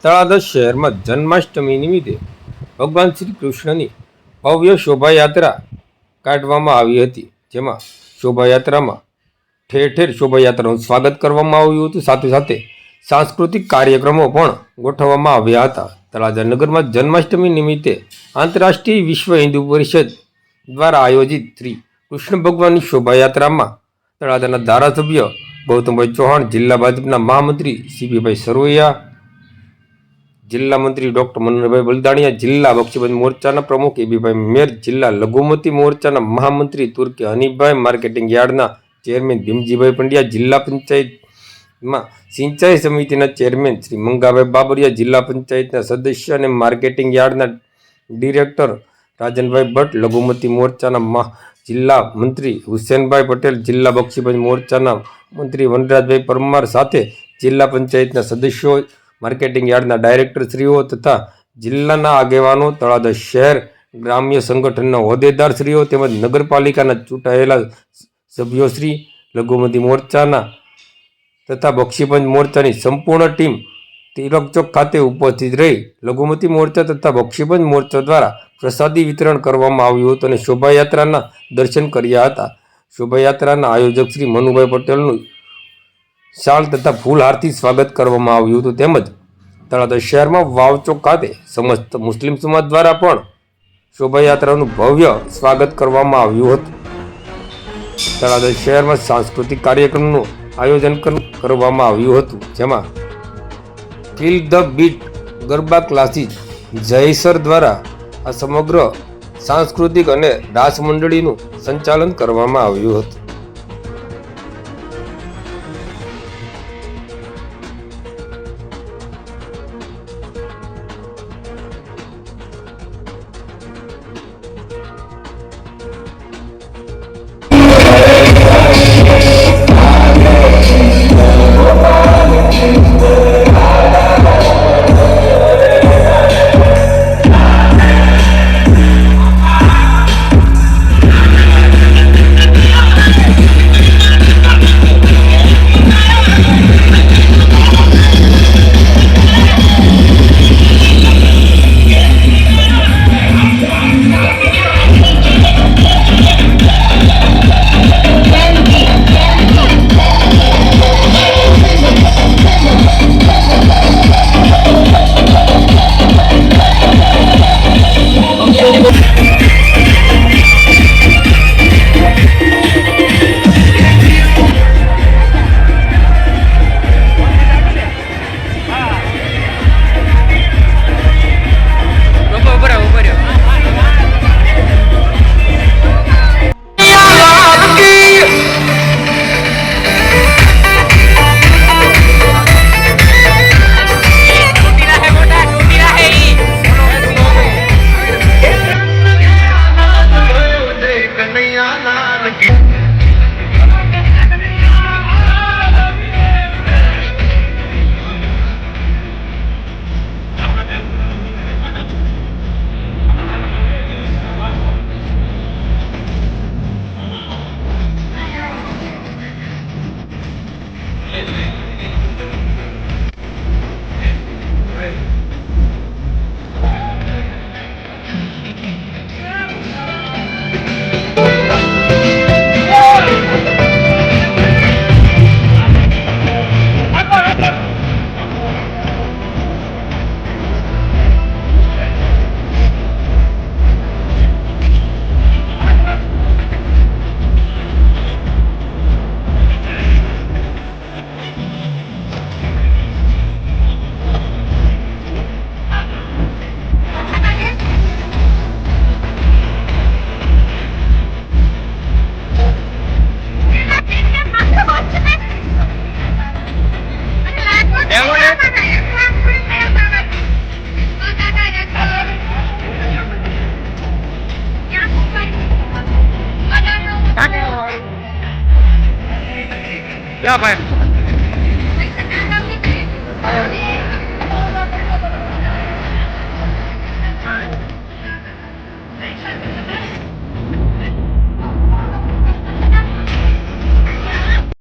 તળાજા શહેરમાં જન્માષ્ટમી નિમિત્તે ભગવાન શ્રી કૃષ્ણની ભવ્ય શોભાયાત્રા કાઢવામાં આવી હતી, જેમાં શોભાયાત્રામાં ઠેર ઠેર શોભાયાત્રાનું સ્વાગત કરવામાં આવ્યું હતું. સાથે સાથે સાંસ્કૃતિક કાર્યક્રમો પણ ગોઠવવામાં આવ્યા હતા. તળાજા નગરમાં જન્માષ્ટમી નિમિત્તે આંતરરાષ્ટ્રીય વિશ્વ હિન્દુ પરિષદ દ્વારા આયોજિત શ્રી કૃષ્ણ ભગવાનની શોભાયાત્રામાં તળાજાના ધારાસભ્ય ગૌતમભાઈ ચૌહાણ, જિલ્લા ભાજપના મહામંત્રી સીપીભાઈ સરવૈયા, જિલ્લા મંત્રી ડોક્ટર મનોહરભાઈ બલદાણિયા, જિલ્લા બક્ષીબંધ મોરચાના પ્રમુખ એબીભાઈ મેર, જિલ્લા લઘુમતી મોરચાના મહામંત્રી તુર્કી હનીફભાઈ, માર્કેટિંગ યાર્ડના ચેરમેન ભીમજીભાઈ પંડ્યા, જિલ્લા પંચાયતમાં સિંચાઈ સમિતિના ચેરમેન શ્રી મંગાભાઈ બાબરિયા, જિલ્લા પંચાયતના સદસ્ય અને માર્કેટિંગ યાર્ડના ડિરેક્ટર રાજનભાઈ ભટ્ટ, લઘુમતી મોરચાના જિલ્લા મંત્રી હુસેનભાઈ પટેલ, જિલ્લા બક્ષીબંધ મોરચાના મંત્રી વનરાજભાઈ પરમાર સાથે જિલ્લા પંચાયતના સદસ્યો, માર્કેટિંગ યાર્ડના ડાયરેક્ટરશ્રીઓ તથા જિલ્લાના આગેવાનો, તળાજા શહેર ગ્રામ્ય સંગઠનના હોદ્દેદારશ્રીઓ તેમજ નગરપાલિકાના ચૂંટાયેલા સભ્યોશ્રી, લઘુમતી મોરચાના તથા બક્ષીબંધ મોરચાની સંપૂર્ણ ટીમ તિલક ચોક ખાતે ઉપસ્થિત રહી લઘુમતી મોરચા તથા બક્ષીબંધ મોરચા દ્વારા પ્રસાદી વિતરણ કરવામાં આવ્યું હતું અને શોભાયાત્રાના દર્શન કર્યા હતા. શોભાયાત્રાના આયોજક શ્રી મનુભાઈ પટેલનું શાલ તથા ફૂલહારથી સ્વાગત કરવામાં આવ્યું હતું. તેમજ તળાજા શહેરમાં વાવ ચોક ખાતે સમસ્ત મુસ્લિમ સમાજ દ્વારા પણ શોભાયાત્રાનું ભવ્ય સ્વાગત કરવામાં આવ્યું હતું. તળાજા શહેરમાં સાંસ્કૃતિક કાર્યક્રમનું આયોજન કરવામાં આવ્યું હતું, જેમાં feel the beat garba classes Jay sir દ્વારા આ સમગ્ર સાંસ્કૃતિક અને રાસ મંડળીનું સંચાલન કરવામાં આવ્યું હતું. क्या भाई